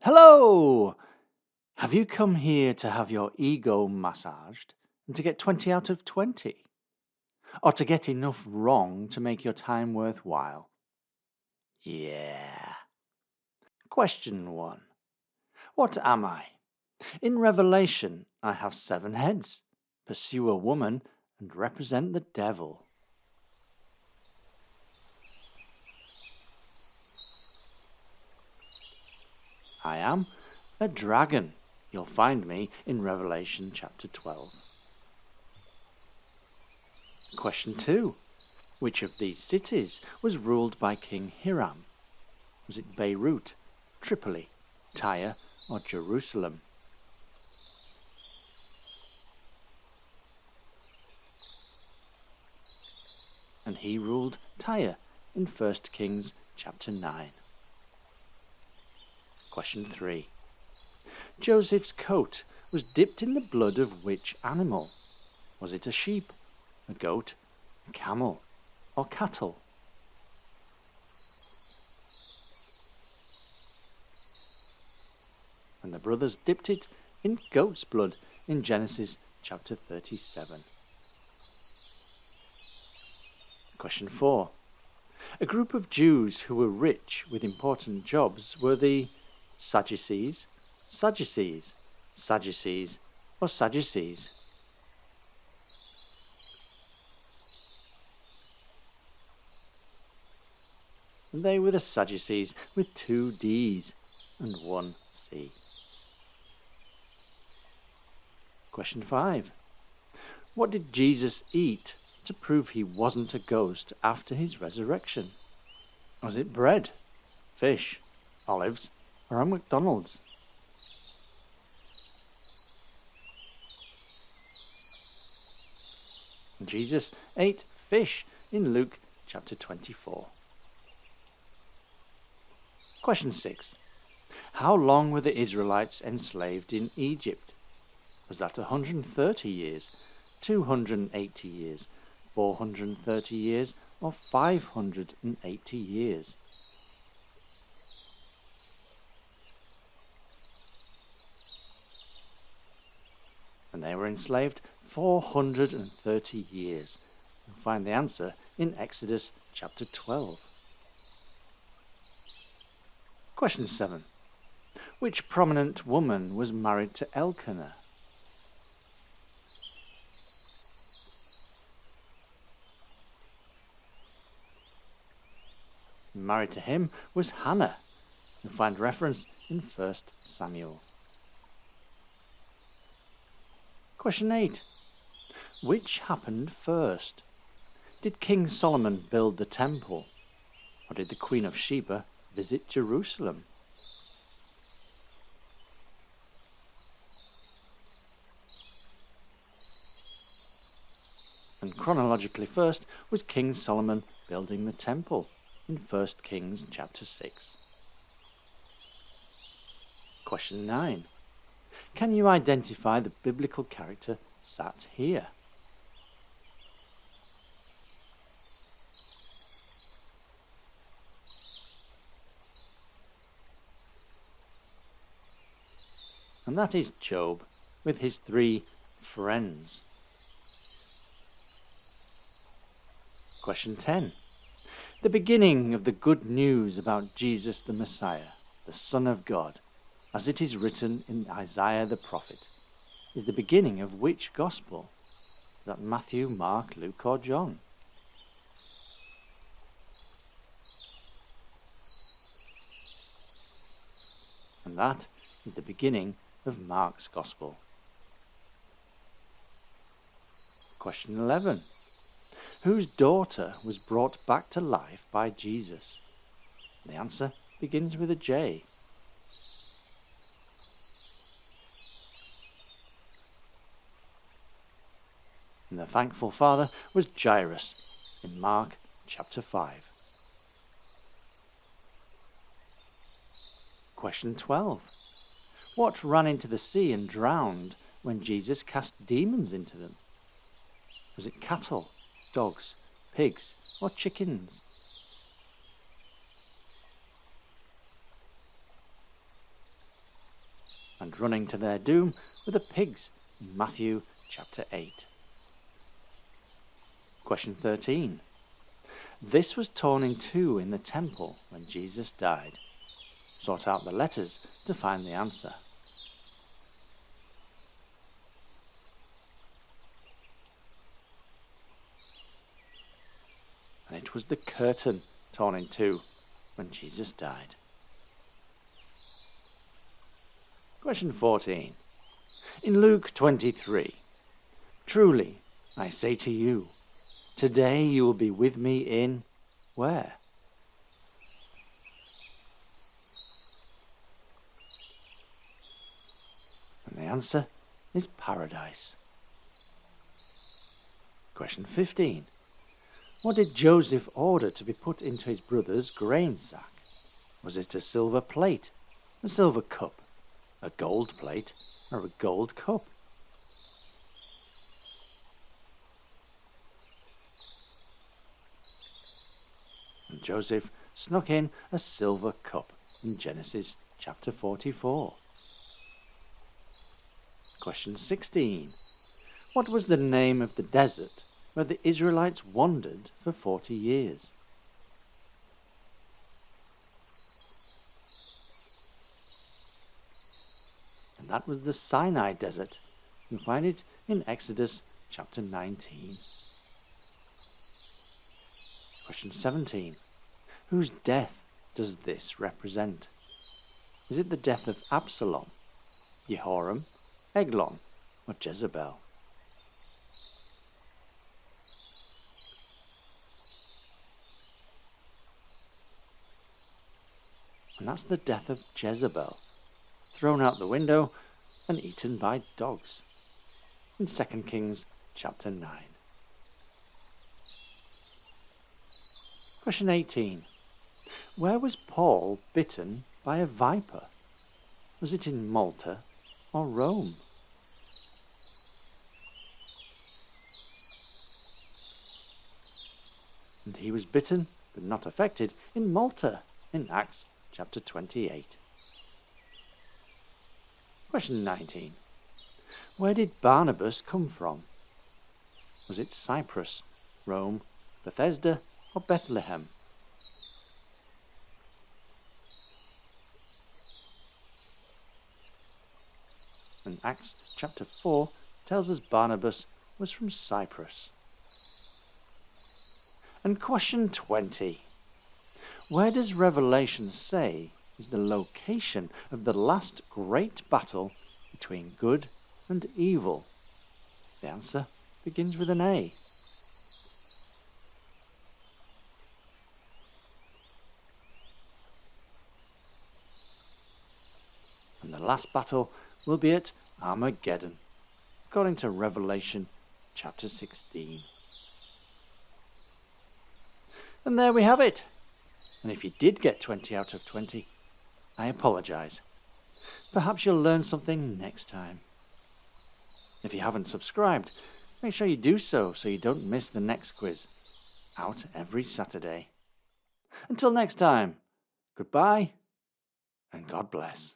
Hello! Have you come here to have your ego massaged and to get 20 out of 20? Or to get enough wrong to make your time worthwhile? Yeah. Question 1. What am I? In Revelation, I have 7 heads, pursue a woman, and represent the devil. I am a dragon. You'll find me in Revelation chapter 12. Question 2. Which of these cities was ruled by King Hiram? Was it Beirut, Tripoli, Tyre, or Jerusalem? And he ruled Tyre in 1 Kings chapter 9. Question 3. Joseph's coat was dipped in the blood of which animal? Was it a sheep, a goat, a camel, or cattle? And the brothers dipped it in goat's blood in Genesis chapter 37. Question 4. A group of Jews who were rich with important jobs were the Sadducees, or Sadducees. And they were the Sadducees with 2 D's and 1 C. Question 5. What did Jesus eat to prove he wasn't a ghost after his resurrection? Was it bread, fish, olives, or a McDonald's? Jesus ate fish in Luke chapter 24. Question 6. How long were the Israelites enslaved in Egypt? Was that 130 years, 280 years, 430 years, or 580 years? And they were enslaved 430 years. You'll find the answer in Exodus chapter 12. Question 7. Which prominent woman was married to Elkanah? Married to him was Hannah. You'll find reference in 1 Samuel. Question 8. Which happened first? Did King Solomon build the temple? Or did the Queen of Sheba visit Jerusalem? And chronologically first was King Solomon building the temple in 1 Kings chapter 6. Question 9. Can you identify the biblical character sat here? And that is Job with his 3 friends. Question 10. The beginning of the good news about Jesus the Messiah, the Son of God, as it is written in Isaiah the prophet, is the beginning of which gospel? Is that Matthew, Mark, Luke, or John? And that is the beginning of Mark's gospel. Question 11. Whose daughter was brought back to life by Jesus? The answer begins with a J. And the thankful father was Jairus in Mark chapter 5. Question 12. What ran into the sea and drowned when Jesus cast demons into them? Was it cattle, dogs, pigs, or chickens? running to their doom were the pigs in Matthew chapter 8. Question 13. This was torn in two in the temple when Jesus died. Sort out the letters to find the answer. And it was the curtain torn in two when Jesus died. Question 14. In Luke 23, truly, I say to you, today you will be with me in where? And the answer is paradise. Question 15. What did Joseph order to be put into his brother's grain sack? Was it a silver plate, a silver cup, a gold plate, or a gold cup? And Joseph snuck in a silver cup in Genesis chapter 44. Question 16. What was the name of the desert where the Israelites wandered for 40 years? And that was the Sinai desert. You'll find it in Exodus chapter 19. Question 17. Whose death does this represent? Is it the death of Absalom, Jehoram, Eglon, or Jezebel? And that's the death of Jezebel, thrown out the window and eaten by dogs, in 2 Kings chapter 9. Question 18. Where was Paul bitten by a viper? Was it in Malta or Rome? And he was bitten, but not affected, in Malta, in Acts chapter 28. Question 19. Where did Barnabas come from? Was it Cyprus, Rome, Bethesda, or Bethlehem? And Acts chapter 4 tells us Barnabas was from Cyprus. And question 20. Where does Revelation say is the location of the last great battle between good and evil? The answer begins with an A. And the last battle will be at Armageddon, according to Revelation chapter 16. And there we have it. And if you did get 20 out of 20, I apologise. Perhaps you'll learn something next time. If you haven't subscribed, make sure you do so you don't miss the next quiz, out every Saturday. Until next time, goodbye and God bless.